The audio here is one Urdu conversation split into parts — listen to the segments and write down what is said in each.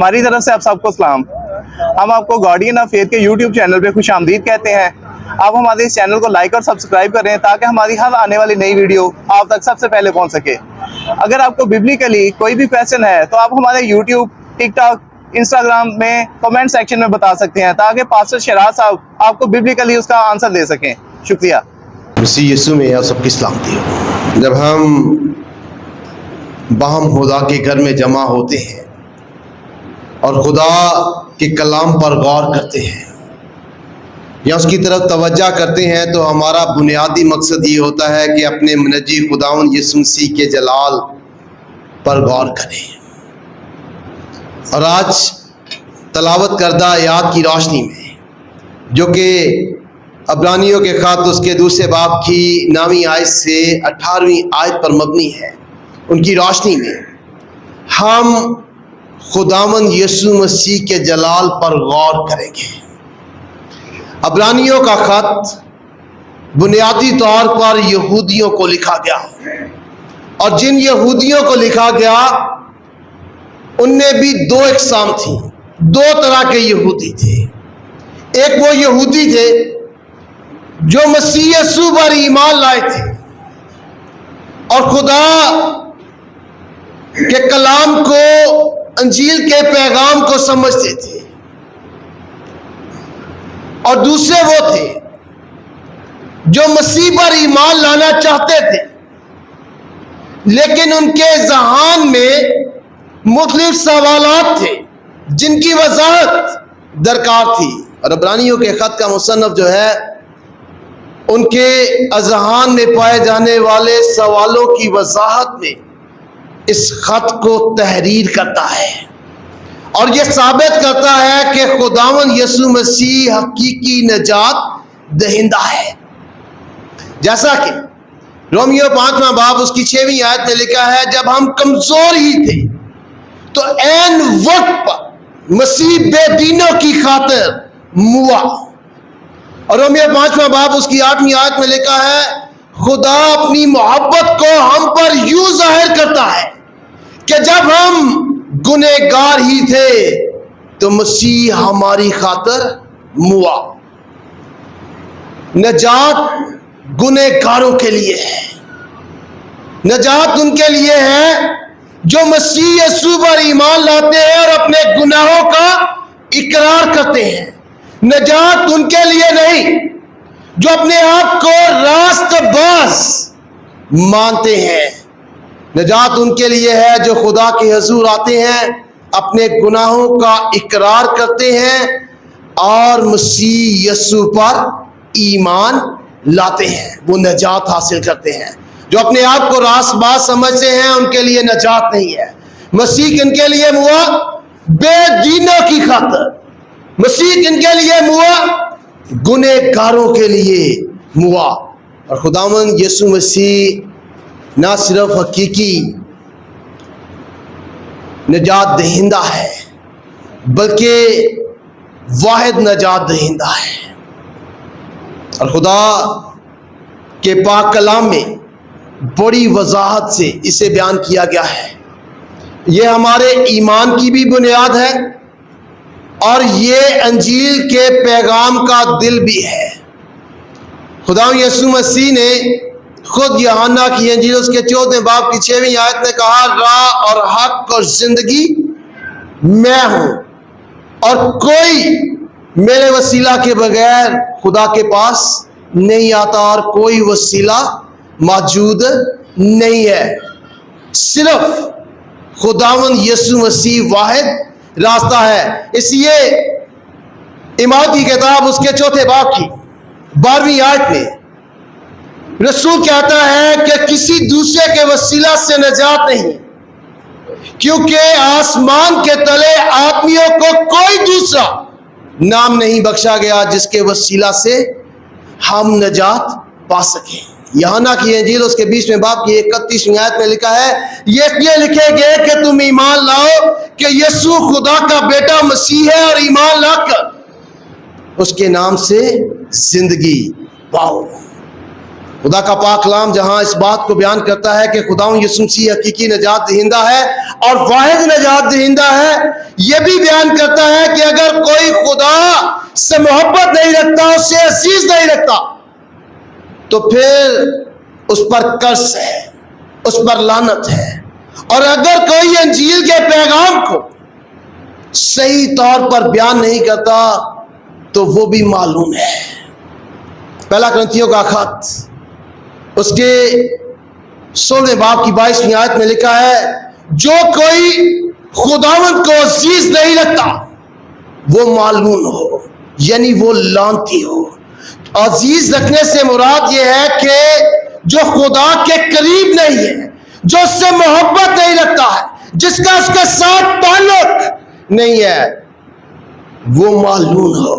ہماری طرف سے آپ سب کو سلام۔ ہم آپ کو گارڈین آف فیتھ کے یوٹیوب چینل پہ خوش آمدید کہتے ہیں۔ آپ ہمارے اس چینل کو لائک اور سبسکرائب کریں تاکہ ہماری ہر آنے والی نئی ویڈیو آپ تک سب سے پہلے پہنچ سکے۔ اگر آپ کو ببلیکلی کوئی بھی کویسچن ہے تو آپ ہمارے یوٹیوب، ٹک ٹاک، انسٹاگرام میں کمنٹ سیکشن میں بتا سکتے ہیں تاکہ پاسٹر شراز صاحب آپ کو ببلیکلی اس کا آنسر دے سکیں۔ شکریہ۔ مسیح یسوع میں آپ سب کی سلامتی ہو۔ جب ہم باہم خدا کے گھر میں جمع ہوتے ہیں اور خدا کے کلام پر غور کرتے ہیں یا اس کی طرف توجہ کرتے ہیں تو ہمارا بنیادی مقصد یہ ہوتا ہے کہ اپنے منجی خداوند یسوع مسیح کے جلال پر غور کریں۔ اور آج تلاوت کردہ آیات کی روشنی میں جو کہ عبرانیوں کے خط اس کے دوسرے باب کی 9ویں آیت سے 18ویں آیت پر مبنی ہے، ان کی روشنی میں ہم خداوند یسوع مسیح کے جلال پر غور کریں گے۔ عبرانیوں کا خط بنیادی طور پر یہودیوں کو لکھا گیا، اور جن یہودیوں کو لکھا گیا ان میں بھی دو اقسام تھیں، دو طرح کے یہودی تھے۔ ایک وہ یہودی تھے جو مسیح یسوع پر ایمان لائے تھے اور خدا کے کلام کو، انجیل کے پیغام کو سمجھتے تھے، اور دوسرے وہ تھے جو مسیح پر ایمان لانا چاہتے تھے لیکن ان کے ذہان میں مختلف سوالات تھے جن کی وضاحت درکار تھی۔ اور عبرانیوں کے خط کا مصنف جو ہے ان کے اذہان میں پائے جانے والے سوالوں کی وضاحت میں اس خط کو تحریر کرتا ہے اور یہ ثابت کرتا ہے کہ خداوند یسوع مسیح حقیقی نجات دہندہ ہے۔ جیسا کہ رومیو 5واں باب اس کی 6ویں آیت میں لکھا ہے، جب ہم کمزور ہی تھے تو عین وقت پر مسیح بے دینوں کی خاطر موا۔ اور رومیو 5واں باب اس کی 8ویں آیت میں لکھا ہے، خدا اپنی محبت کو ہم پر یوں ظاہر کرتا ہے کہ جب ہم گنہگار ہی تھے تو مسیح ہماری خاطر موا۔ نجات گنہگاروں کے لیے ہے، نجات ان کے لیے ہے جو مسیح یسوع پر ایمان لاتے ہیں اور اپنے گناہوں کا اقرار کرتے ہیں۔ نجات ان کے لیے نہیں جو اپنے آپ کو راست باز مانتے ہیں، نجات ان کے لیے ہے جو خدا کے حضور آتے ہیں، اپنے گناہوں کا اقرار کرتے ہیں اور مسیح یسوع پر ایمان لاتے ہیں، وہ نجات حاصل کرتے ہیں۔ جو اپنے آپ کو راست باز سمجھتے ہیں ان کے لیے نجات نہیں ہے۔ مسیح کن کے لیے ہوا؟ بے دینوں کی خاطر۔ مسیح کن کے لیے ہوا؟ گنہگاروں کے لیے ہوا۔ اور خداوند یسوع مسیح نہ صرف حقیقی نجات دہندہ ہے بلکہ واحد نجات دہندہ ہے۔ اور خدا کے پاک کلام میں بڑی وضاحت سے اسے بیان کیا گیا ہے۔ یہ ہمارے ایمان کی بھی بنیاد ہے اور یہ انجیل کے پیغام کا دل بھی ہے۔ خدا یسوع مسیح نے خود یوحنا کی انجیل اس کے 14 باب کی 6ویں آیت میں کہا، راہ اور حق اور زندگی میں ہوں اور کوئی میرے وسیلہ کے بغیر خدا کے پاس نہیں آتا اور کوئی وسیلہ موجود نہیں ہے۔ صرف خداوند یسوع مسیح واحد راستہ ہے۔ اس لیے امام کی کتاب اس کے 4 باب کی 12ویں آیت میں رسول کہتا ہے کہ کسی دوسرے کے وسیلہ سے نجات نہیں، کیونکہ آسمان کے تلے آدمیوں کو کوئی دوسرا نام نہیں بخشا گیا جس کے وسیلہ سے ہم نجات پا سکیں۔ یوحنا کی انجیل اس کے 20ویں باب کی 31ویں آیت میں لکھا ہے، یہ لکھے گئے کہ تم ایمان لاؤ کہ یسوع خدا کا بیٹا مسیح ہے اور ایمان لا کر اس کے نام سے زندگی پاؤ۔ خدا کا پاک کلام جہاں اس بات کو بیان کرتا ہے کہ خداوند یسوع مسیح حقیقی نجات دہندہ ہے اور واحد نجات دہندہ ہے، یہ بھی بیان کرتا ہے کہ اگر کوئی خدا سے محبت نہیں رکھتا، اسے عزیز نہیں رکھتا، تو پھر اس پر قرض ہے، اس پر لعنت ہے۔ اور اگر کوئی انجیل کے پیغام کو صحیح طور پر بیان نہیں کرتا تو وہ بھی معلوم ہے۔ پہلا کرنتھیوں کا خط اس کے 16 باب کی 22ویں آیت میں لکھا ہے، جو کوئی خداوند کو عزیز نہیں رکھتا وہ معلوم ہو، یعنی وہ لعنتی ہو۔ عزیز رکھنے سے مراد یہ ہے کہ جو خدا کے قریب نہیں ہے، جو اس سے محبت نہیں رکھتا ہے، جس کا اس کے ساتھ تعلق نہیں ہے، وہ معلوم ہو۔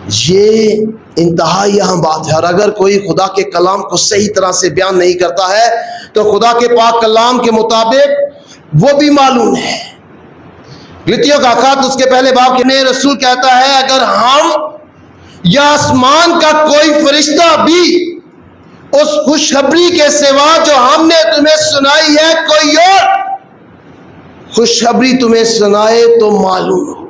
یہ انتہائی اہم بات ہے۔ اور اگر کوئی خدا کے کلام کو صحیح طرح سے بیان نہیں کرتا ہے تو خدا کے پاک کلام کے مطابق وہ بھی معلوم ہے۔ غلاطیوں کا خط اس کے پہلے باب کے رسول کہتا ہے، اگر ہم یا آسمان کا کوئی فرشتہ بھی اس خوشخبری کے سوا جو ہم نے تمہیں سنائی ہے کوئی اور خوشخبری تمہیں سنائے تو معلوم ہو۔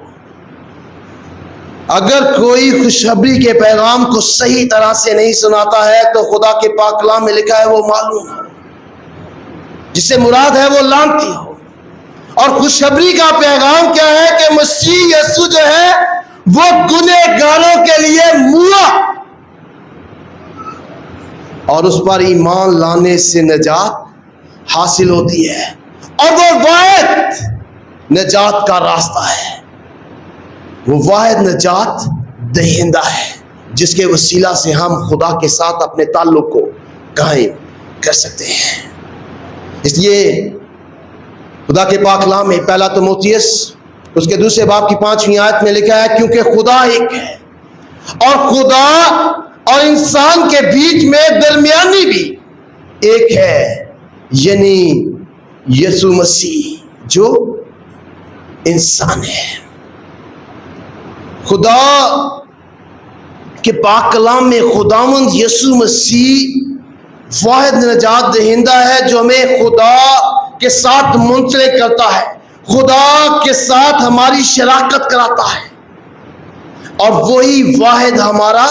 اگر کوئی خوشخبری کے پیغام کو صحیح طرح سے نہیں سناتا ہے تو خدا کے پاک کلام میں لکھا ہے وہ معلوم ہو، جس سے مراد ہے وہ لعنتی ہو۔ اور خوشخبری کا پیغام کیا ہے کہ مسیح یسوع جو ہے وہ گنہگاروں کے لیے موا اور اس پر ایمان لانے سے نجات حاصل ہوتی ہے، اور وہ واحد نجات کا راستہ ہے، وہ واحد نجات دہندہ ہے جس کے وسیلہ سے ہم خدا کے ساتھ اپنے تعلق کو قائم کر سکتے ہیں۔ اس لیے خدا کے پاک کلام میں پہلا تموتھیوس اس کے 2 باب کی 5ویں آیت میں لکھا ہے، کیونکہ خدا ایک ہے اور خدا اور انسان کے بیچ میں درمیانی بھی ایک ہے، یعنی یسوع مسیح جو انسان ہے۔ خدا کے پاک کلام میں خداوند یسوع مسیح واحد نجات دہندہ ہے جو ہمیں خدا کے ساتھ منسلک کرتا ہے، خدا کے ساتھ ہماری شراکت کراتا ہے، اور وہی واحد ہمارا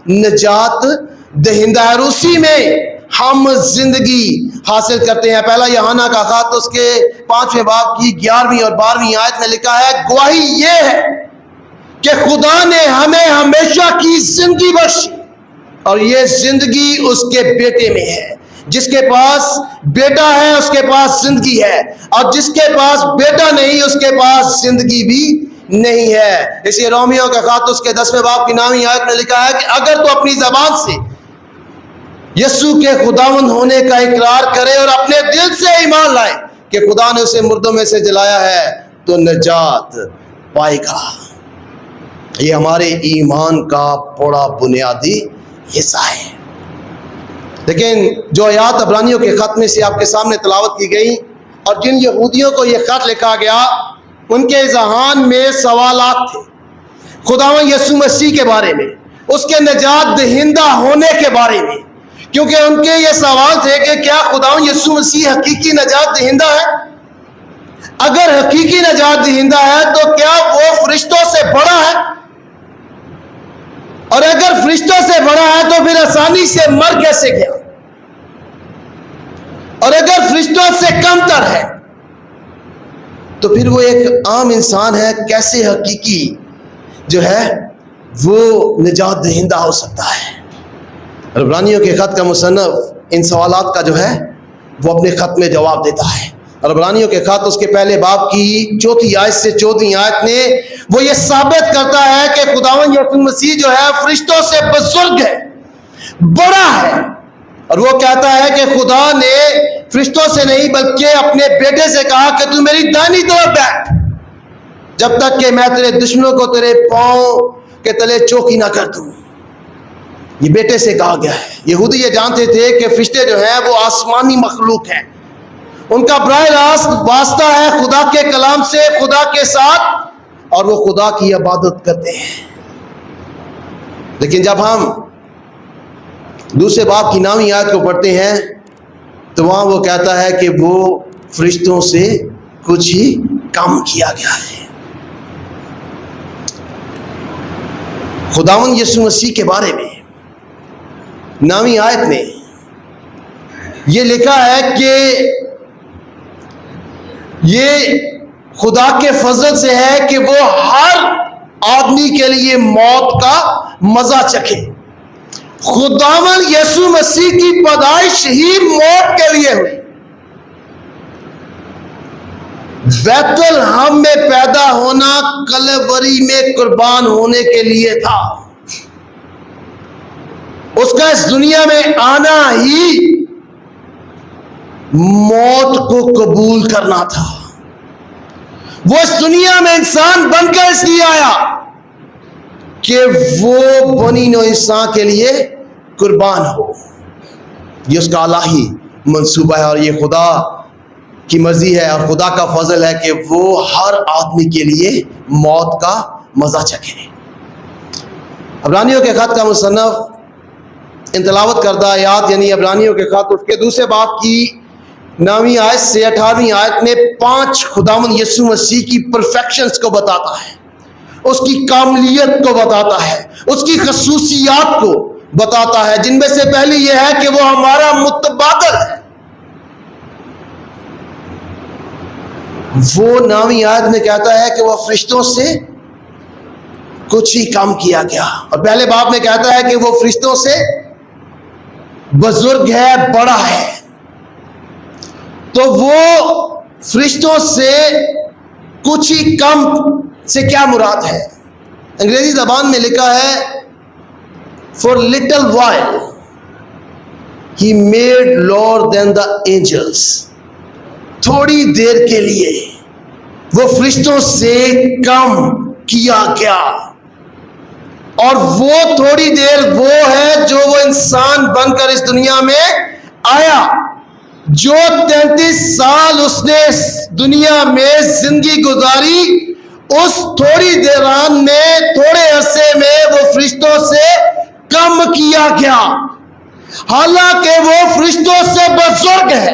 نجات دہندہ ہے، اور اسی میں ہم زندگی حاصل کرتے ہیں۔ پہلا یوحنا کا خط اس کے 5ویں باب کی 11ویں اور 12ویں آیت میں لکھا ہے، گواہی یہ ہے کہ خدا نے ہمیں ہمیشہ کی زندگی بخشی اور یہ زندگی اس کے بیٹے میں ہے۔ جس کے پاس بیٹا ہے اس کے پاس زندگی ہے، اور جس کے پاس بیٹا نہیں اس کے پاس زندگی بھی نہیں ہے۔ اسی رومیو کا خط اس کے 10ویں باب کی 9ویں آیت میں لکھا ہے کہ اگر تو اپنی زبان سے یسوع کے خداوند ہونے کا اقرار کرے اور اپنے دل سے ایمان لائے کہ خدا نے اسے مردوں میں سے جلایا ہے تو نجات پائے گا۔ یہ ہمارے ایمان کا بڑا بنیادی حصہ ہے۔ لیکن جو آیات عبرانیوں کے خط میں سے آپ کے سامنے تلاوت کی گئی اور جن یہودیوں کو یہ خط لکھا گیا، ان کے ذہن میں سوالات تھے خداوند یسوع مسیح کے بارے میں، اس کے نجات دہندہ ہونے کے بارے میں، کیونکہ ان کے یہ سوال تھے کہ کیا خداوند یسوع مسیح حقیقی نجات دہندہ ہے؟ اگر حقیقی نجات دہندہ ہے تو کیا وہ فرشتوں سے بڑا ہے؟ اور اگر فرشتوں سے بڑا ہے تو پھر آسانی سے مر کیسے گیا؟ اور اگر فرشتوں سے کم تر ہے تو پھر وہ ایک عام انسان ہے، کیسے حقیقی جو ہے وہ نجات دہندہ ہو سکتا ہے؟ عبرانیوں کے خط کا مصنف ان سوالات کا جو ہے وہ اپنے خط میں جواب دیتا ہے، اور عبرانیوں کے خط اس کے پہلے باب کی 4 آیت سے 14 آیت میں وہ یہ ثابت کرتا ہے کہ خداوند یسوع مسیح جو ہے فرشتوں سے بزرگ ہے، بڑا ہے، اور وہ کہتا ہے کہ خدا نے فرشتوں سے نہیں بلکہ اپنے بیٹے سے کہا کہ تو میری دائنی طرف بیٹھ جب تک کہ میں تیرے دشمنوں کو تیرے پاؤں کے تلے چوکی نہ کر دوں۔ یہ بیٹے سے کہا گیا ہے۔ یہودی یہ جانتے تھے کہ فرشتے جو ہیں وہ آسمانی مخلوق ہیں، ان کا براہ راست واسطہ ہے خدا کے کلام سے خدا کے ساتھ، اور وہ خدا کی عبادت کرتے ہیں۔ لیکن جب ہم دوسرے باب کی 9ویں آیت کو پڑھتے ہیں تو وہاں وہ کہتا ہے کہ وہ فرشتوں سے کچھ ہی کم کیا گیا ہے. خداوند یسوع مسیح کے بارے میں 9ویں آیت میں یہ لکھا ہے کہ یہ خدا کے فضل سے ہے کہ وہ ہر آدمی کے لیے موت کا مزہ چکھے. خداوند یسوع مسیح کی پیدائش ہی موت کے لیے ہوئی. بیت الحم میں پیدا ہونا کلوری میں قربان ہونے کے لیے تھا. اس کا اس دنیا میں آنا ہی موت کو قبول کرنا تھا. وہ اس دنیا میں انسان بن کر اس لیے آیا کہ وہ بنی نوع انسان کے لیے قربان ہو. یہ اس کا الہی منصوبہ ہے اور یہ خدا کی مرضی ہے اور خدا کا فضل ہے کہ وہ ہر آدمی کے لیے موت کا مزہ چکھے. عبرانیوں کے خط کا مصنف ان تلاوت کردہ آیات یعنی عبرانیوں کے خط اس کے دوسرے باب کی 9ویں آیت سے 18ویں آیت میں 5 خداوند یسوع مسیح کی پرفیکشنز کو بتاتا ہے, اس کی کاملیت کو بتاتا ہے, اس کی خصوصیات کو بتاتا ہے, جن میں سے پہلی یہ ہے کہ وہ ہمارا متبادل ہے. وہ 9ویں آیت میں کہتا ہے کہ وہ فرشتوں سے کچھ ہی کم کیا گیا, اور پہلے باب میں کہتا ہے کہ وہ فرشتوں سے بزرگ ہے, بڑا ہے. تو وہ فرشتوں سے کچھ ہی کم سے کیا مراد ہے؟ انگریزی زبان میں لکھا ہے for little while he made lower than the angels. تھوڑی دیر کے لیے وہ فرشتوں سے کم کیا گیا, اور وہ تھوڑی دیر وہ ہے جو وہ انسان بن کر اس دنیا میں آیا, جو 33 سال اس نے اس دنیا میں زندگی گزاری. اس تھوڑی دوران میں, تھوڑے عرصے میں وہ فرشتوں سے کم کیا گیا. حالانکہ وہ فرشتوں سے بزرگ ہے,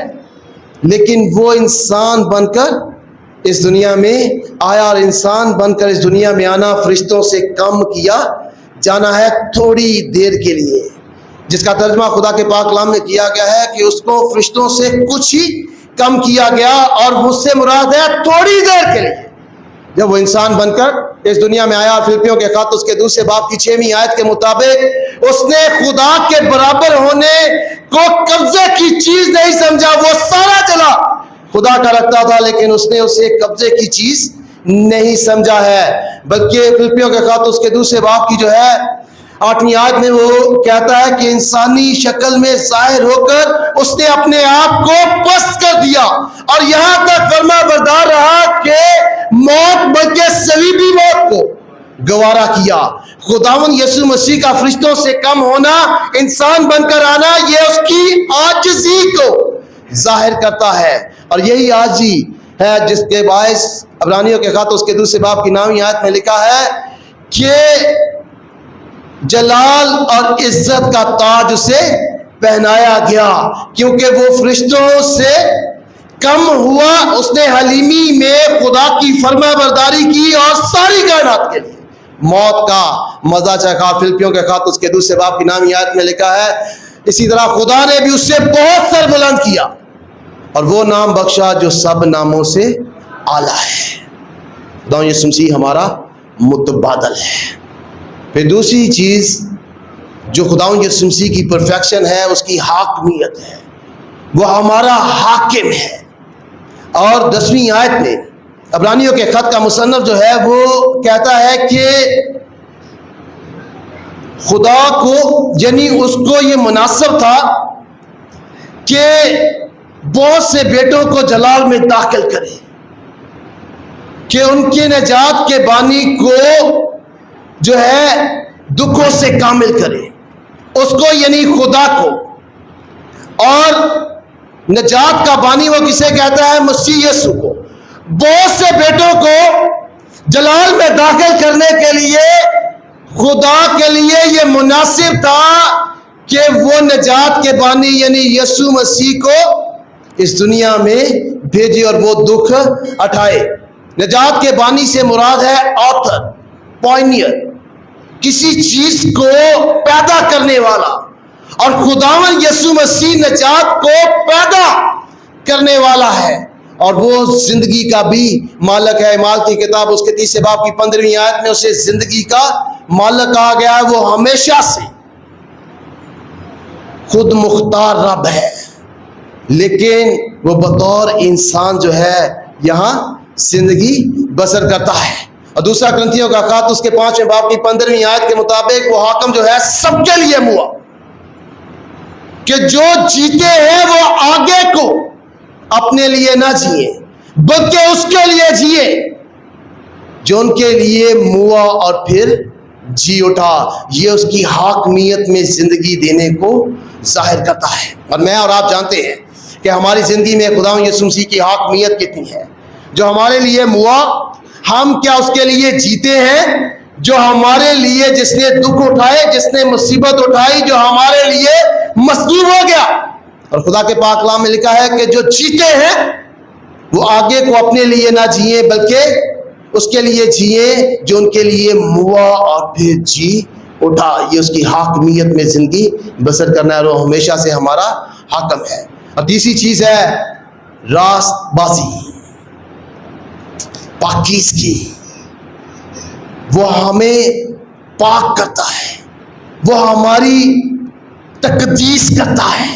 لیکن وہ انسان بن کر اس دنیا میں آیا, اور انسان بن کر اس دنیا میں آنا فرشتوں سے کم کیا جانا ہے تھوڑی دیر کے لیے, جس کا ترجمہ خدا کے پاک کلام میں کیا گیا ہے کہ اس کو فرشتوں سے کچھ ہی کم کیا گیا, اور اس سے مراد ہے تھوڑی دیر کے لیے جب وہ انسان بن کر اس دنیا میں آیا. فلپیوں کے خط اس کے دوسرے باب کی 6ویں آیت کے مطابق اس نے خدا کے برابر ہونے کو قبضے کی چیز نہیں سمجھا. وہ سارا چلا خدا کا رکھتا تھا, لیکن اس نے اسے قبضے کی چیز نہیں سمجھا ہے, بلکہ فلپیوں کے خط اس کے دوسرے باب کی جو ہے 8ویں آیت میں وہ کہتا ہے کہ انسانی شکل میں ظاہر ہو کر اس نے اپنے آپ کو پست کر دیا, اور یہاں تک فرما بردار رہا کہ موت بلکہ صلیبی موت کو گوارا کیا. خداوند یسوع مسیح کا فرشتوں سے کم ہونا, انسان بن کر آنا, یہ اس کی عاجزی کو ظاہر کرتا ہے, اور یہی عاجزی ہے جس کے باعث عبرانیوں کے خط اس کے دوسرے باب کی 9ویں آیت میں لکھا ہے کہ جلال اور عزت کا تاج اسے پہنایا گیا, کیونکہ وہ فرشتوں سے کم ہوا. اس نے حلیمی میں خدا کی فرما برداری کی اور ساری کائنات کے لیے موت کا مزہ چکھا. فلپیوں کے خط اس کے دوسرے باب کی 9ویں آیت میں لکھا ہے اسی طرح خدا نے بھی اس سے بہت سر بلند کیا اور وہ نام بخشا جو سب ناموں سے اعلیٰ ہے. خدا یسوع مسیح ہمارا متبادل ہے. پھر دوسری چیز جو خداوند یسوع مسیح کی پرفیکشن ہے اس کی حاکمیت ہے, وہ ہمارا حاکم ہے. اور 10ویں آیت میں عبرانیوں کے خط کا مصنف جو ہے وہ کہتا ہے کہ خدا کو یعنی اس کو یہ مناسب تھا کہ بہت سے بیٹوں کو جلال میں داخل کرے, کہ ان کے نجات کے بانی کو جو ہے دکھوں سے کامل کرے, اس کو یعنی خدا کو. اور نجات کا بانی وہ کسے کہتا ہے؟ مسیح یسوع کو. بہت سے بیٹوں کو جلال میں داخل کرنے کے لیے خدا کے لیے یہ مناسب تھا کہ وہ نجات کے بانی یعنی یسوع مسیح کو اس دنیا میں بھیجے اور وہ دکھ اٹھائے. نجات کے بانی سے مراد ہے آتھر، پائنیئر، کسی چیز کو پیدا کرنے والا. اور خداوند یسوع مسیح نجات کو پیدا کرنے والا ہے اور وہ زندگی کا بھی مالک ہے. اعمال کی کتاب اس کے 30 باب کی 15ویں آیت میں اسے زندگی کا مالک کہا گیا ہے. وہ ہمیشہ سے خود مختار رب ہے، لیکن وہ بطور انسان جو ہے یہاں زندگی بسر کرتا ہے. اور دوسرا کرنتھیوں کا خط اس کے 5ویں باب کی 15ویں آیت کے مطابق وہ حاکم جو ہے سب کے لیے ہوا کہ جو جیتے ہیں وہ آگے کو اپنے لیے نہ جیے بلکہ اس کے لیے جیے جو ان کے لیے ہوا اور پھر جی اٹھا. یہ اس کی حاکمیت میں زندگی دینے کو ظاہر کرتا ہے. اور میں اور آپ جانتے ہیں کہ ہماری زندگی میں خداوند یسوع مسیح کی حاکمیت کتنی ہے. جو ہمارے لیے ہوا ہم کیا اس کے لیے جیتے ہیں؟ جو ہمارے لیے جس نے دکھ اٹھائے، جس نے مصیبت اٹھائی، جو ہمارے لیے مصلوب ہو گیا. اور خدا کے پاک کلام میں لکھا ہے کہ جو جیتے ہیں وہ آگے کو اپنے لیے نہ جیے بلکہ اس کے لیے جیے جو ان کے لیے ہوا اور پھر جی اٹھا. یہ اس کی حاکمیت میں زندگی بسر کرنا ہے اور وہ ہمیشہ سے ہمارا حاکم ہے. اور تیسری چیز ہے راست بازی، پاکیزگی. وہ ہمیں پاک کرتا ہے، وہ ہماری تقدیس کرتا ہے،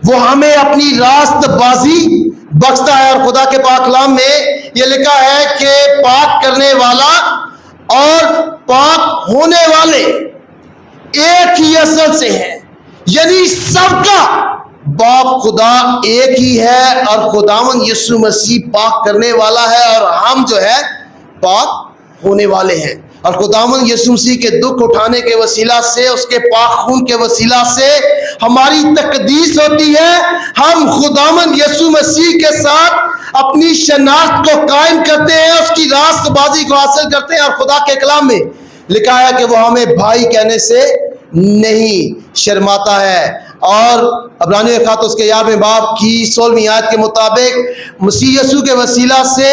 وہ ہمیں اپنی راست بازی بخشتا ہے. اور خدا کے پاک کلام میں یہ لکھا ہے کہ پاک کرنے والا اور پاک ہونے والے ایک ہی اصل سے ہیں، یعنی سب کا باپ خدا ایک ہی ہے اور خداوند یسوع مسیح پاک کرنے والا ہے اور ہم جو ہے پاک ہونے والے ہیں. اور خداوند یسوع مسیح کے دکھ اٹھانے کے وسیلہ سے، اس کے پاک خون کے وسیلہ سے ہماری تقدیس ہوتی ہے. ہم خداوند یسوع مسیح کے ساتھ اپنی شناخت کو قائم کرتے ہیں، اس کی راست بازی کو حاصل کرتے ہیں. اور خدا کے کلام میں لکھا ہے کہ وہ ہمیں بھائی کہنے سے نہیں شرماتا ہے. اور عبرانیوں کا خط اس کے 11ویں باب کی 16ویں آیت کے مطابق مسیح یسوع کے وسیلہ سے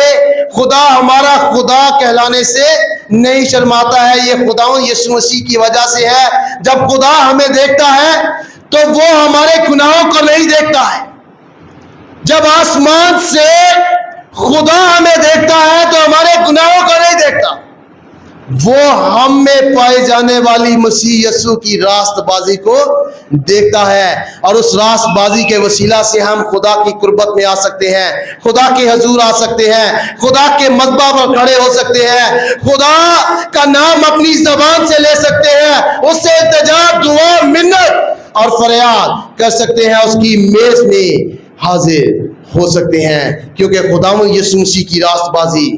خدا ہمارا خدا کہلانے سے نہیں شرماتا ہے. یہ خداوند یسوع مسیح کی وجہ سے ہے. جب خدا ہمیں دیکھتا ہے تو وہ ہمارے گناہوں کو نہیں دیکھتا ہے. جب آسمان سے خدا ہمیں دیکھتا ہے تو ہمارے گناہوں کو نہیں دیکھتا. وہ ہم میں پائے جانے والی مسیح یسوع کی راست بازی کو دیکھتا ہے. اور اس راست بازی کے وسیلہ سے ہم خدا کی قربت میں آ سکتے ہیں، خدا کے حضور آ سکتے ہیں، خدا کے مذبح پر کھڑے ہو سکتے ہیں، خدا کا نام اپنی زبان سے لے سکتے ہیں، اس سے التجا، دعا، منت اور فریاد کر سکتے ہیں، اس کی میز میں حاضر ہو سکتے ہیں. کیونکہ خداوند یسوع مسیح کی راست بازی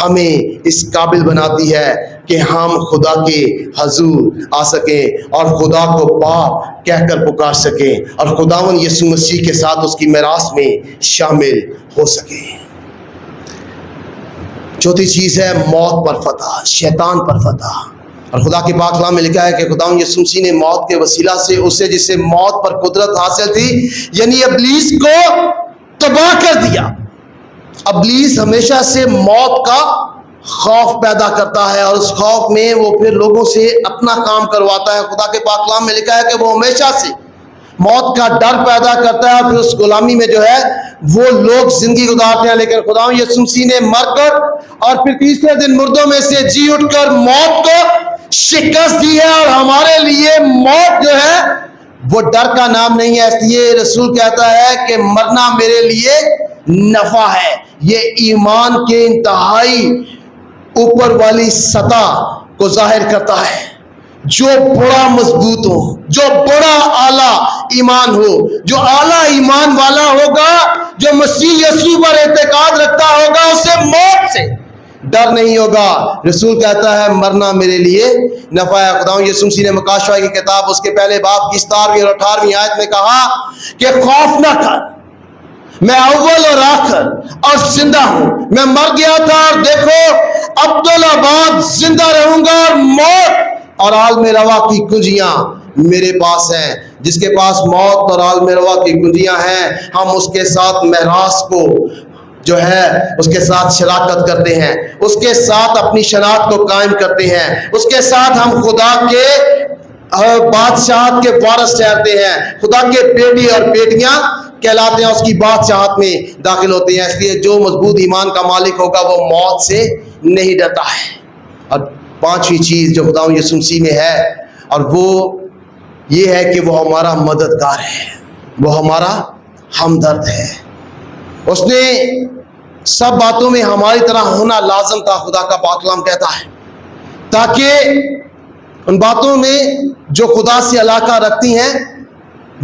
ہمیں اس قابل بناتی ہے کہ ہم خدا کے حضور آ سکیں اور خدا کو باپ کہہ کر پکار سکیں اور خداوند یسوع مسیح کے ساتھ اس کی میراث میں شامل ہو سکیں. چوتھی چیز ہے موت پر فتح، شیطان پر فتح. اور خدا کے پاک کلام میں لکھا ہے کہ خداوند یسوع مسیح نے موت کے وسیلہ سے اسے جسے موت پر قدرت حاصل تھی یعنی ابلیس کو تباہ کر دیا. ابلیس ہمیشہ سے موت کا خوف پیدا کرتا ہے اور اس خوف میں وہ پھر لوگوں سے اپنا کام کرواتا ہے. خدا کے پاک کلام میں لکھا ہے کہ وہ ہمیشہ سے موت کا ڈر پیدا کرتا ہے اور پھر اس غلامی میں جو ہے وہ لوگ زندگی گزارتے ہیں. لیکن خداوند یسوع مسیح نے مر کر اور پھر تیسرے دن مردوں میں سے جی اٹھ کر موت کو شکست دی ہے اور ہمارے لیے موت جو ہے وہ ڈر کا نام نہیں ہے. اس لیے رسول کہتا ہے کہ مرنا میرے لیے نفع ہے. یہ ایمان کے انتہائی اوپر والی سطح کو ظاہر کرتا ہے. جو بڑا مضبوط ہو، جو بڑا اعلیٰ ایمان ہو، جو اعلیٰ ایمان والا ہوگا، جو مسیح یسوع پر اعتقاد رکھتا ہوگا، اسے موت سے ڈر نہیں ہوگا. رسول کہتا ہے مرنا میرے لیے نفع ہے. خداوند یسوع مسیح نے مکاشفہ کی کتاب اس کے پہلے باب کی 17ویں اور 18ویں آیت میں کہا کہ خوف نہ کر، میں اول اور آخر اور زندہ ہوں. میں مر گیا تھا اور دیکھو عبدالآباد زندہ رہوں گا اور موت اور عالم روا کی کنجیاں میرے پاس ہیں. جس کے پاس موت اور عالم روا کی کنجیاں ہیں, ہم اس کے ساتھ معراج کو جو ہے اس کے ساتھ شراکت کرتے ہیں, اس کے ساتھ اپنی شناخت کو قائم کرتے ہیں, اس کے ساتھ ہم خدا کے بادشاہت کے وارث ٹھہرتے ہیں, خدا کے بیٹی اور بیٹیاں کہلاتے ہیں, اس کی بادشاہت میں داخل ہوتے ہیں. اس لیے جو مضبوط ایمان کا مالک ہوگا وہ موت سے نہیں ڈرتا ہے. اور پانچویں چیز جو خدا یسوع مسیح میں ہے, اور وہ یہ ہے کہ وہ ہمارا مددگار ہے, وہ ہمارا ہمدرد ہے. اس نے سب باتوں میں ہماری طرح ہونا لازم تھا, خدا کا پاک کلام کہتا ہے, تاکہ ان باتوں میں جو خدا سے علاقہ رکھتی ہیں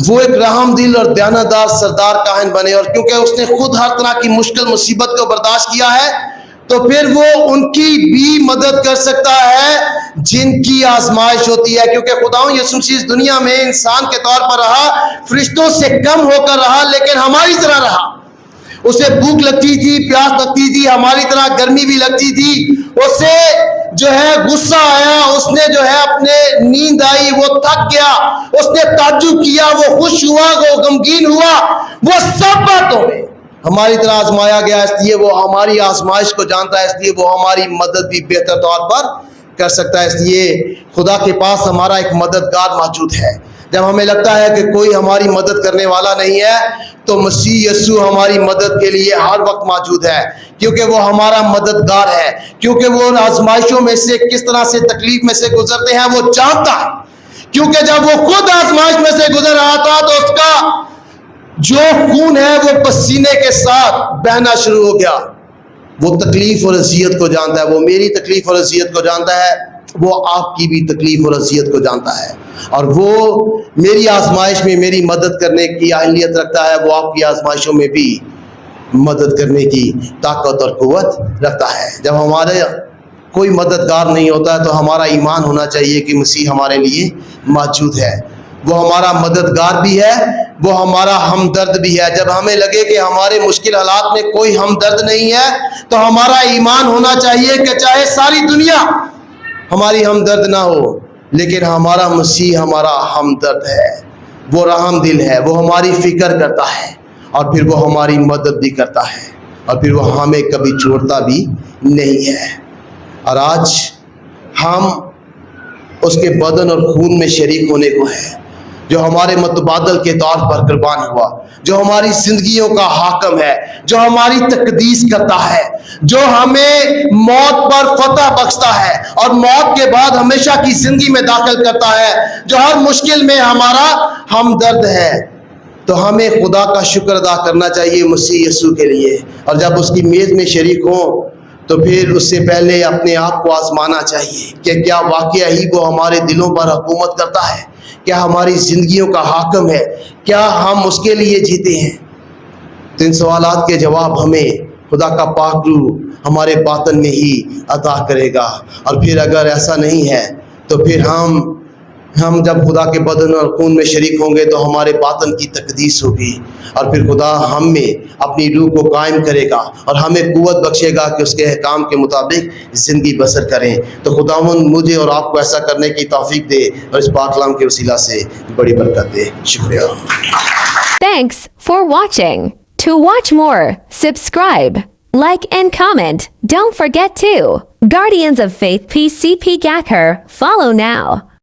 وہ ایک رحم دل اور دیانتدار سردار کاہن بنے. اور کیونکہ اس نے خود ہر طرح کی مشکل مصیبت کو برداشت کیا ہے, تو پھر وہ ان کی بھی مدد کر سکتا ہے جن کی آزمائش ہوتی ہے. کیونکہ خدا یسوع مسیح اس دنیا میں انسان کے طور پر رہا, فرشتوں سے کم ہو کر رہا, لیکن ہماری طرح رہا. اسے بھوک لگتی تھی, پیاس لگتی تھی, ہماری طرح گرمی بھی لگتی تھی. اسے جو ہے غصہ آیا, اس نے جو ہے اپنے نیند آئی, وہ تھک گیا, اس نے تعجب کیا, وہ خوش ہوا, وہ غمگین ہوا, وہ سب باتوں میں ہماری طرح آزمایا گیا. اس لیے وہ ہماری آزمائش کو جانتا ہے, اس لیے وہ ہماری مدد بھی بہتر طور پر کر سکتا ہے. اس لیے خدا کے پاس ہمارا ایک مددگار موجود ہے. جب ہمیں لگتا ہے کہ کوئی ہماری مدد کرنے والا نہیں ہے, تو مسیح یسوع ہماری مدد کے لیے ہر وقت موجود ہے, کیونکہ وہ ہمارا مددگار ہے. کیونکہ وہ آزمائشوں میں سے کس طرح سے تکلیف میں سے گزرتے ہیں وہ جانتا ہے. کیونکہ جب وہ خود آزمائش میں سے گزر رہا تھا تو اس کا جو خون ہے وہ پسینے کے ساتھ بہنا شروع ہو گیا. وہ تکلیف اور اذیت کو جانتا ہے, وہ میری تکلیف اور اذیت کو جانتا ہے, وہ آپ کی بھی تکلیف اور اذیت کو جانتا ہے, اور وہ میری آزمائش میں میری مدد کرنے کی اہلیت رکھتا ہے. وہ آپ کی آزمائشوں میں بھی مدد کرنے کی طاقت اور قوت رکھتا ہے. جب ہمارے کوئی مددگار نہیں ہوتا ہے تو ہمارا ایمان ہونا چاہیے کہ مسیح ہمارے لیے موجود ہے. وہ ہمارا مددگار بھی ہے, وہ ہمارا ہمدرد بھی ہے. جب ہمیں لگے کہ ہمارے مشکل حالات میں کوئی ہمدرد نہیں ہے, تو ہمارا ایمان ہونا چاہیے کہ چاہے ساری دنیا ہماری ہمدرد نہ ہو, لیکن ہمارا مسیح ہمارا ہمدرد ہے, وہ رحم دل ہے, وہ ہماری فکر کرتا ہے, اور پھر وہ ہماری مدد بھی کرتا ہے, اور پھر وہ ہمیں کبھی چھوڑتا بھی نہیں ہے. اور آج ہم اس کے بدن اور خون میں شریک ہونے کو ہیں, جو ہمارے متبادل کے طور پر قربان ہوا, جو ہماری زندگیوں کا حاکم ہے, جو ہماری تقدیس کرتا ہے, جو ہمیں موت پر فتح بخشتا ہے اور موت کے بعد ہمیشہ کی زندگی میں داخل کرتا ہے, جو ہر مشکل میں ہمارا ہمدرد ہے. تو ہمیں خدا کا شکر ادا کرنا چاہیے مسیح یسوع کے لیے. اور جب اس کی میز میں شریک ہوں تو پھر اس سے پہلے اپنے آپ کو آزمانا چاہیے کہ کیا واقعہ ہی وہ ہمارے دلوں پر حکومت کرتا ہے, کیا ہماری زندگیوں کا حاکم ہے, کیا ہم اس کے لیے جیتے ہیں. تو ان سوالات کے جواب ہمیں خدا کا پاک روح ہمارے باطن میں ہی عطا کرے گا. اور پھر اگر ایسا نہیں ہے تو پھر ہم جب خدا کے بدن اور خون میں شریک ہوں گے تو ہمارے باطن کی تقدیس ہوگی, اور پھر خدا ہم میں اپنی روح کو قائم کرے گا اور ہمیں قوت بخشے گا کہ اس کے احکام کے مطابق زندگی بسر کریں. تو خداوند مجھے اور آپ کو ایسا کرنے کی توفیق دے, اور اس پاک کلام کے وسیلہ سے بڑی برکت دے. شکریہ. Thanks for watching. To watch more, subscribe, like and comment. Don't forget to Guardians of Faith PCP Gacker. Follow now.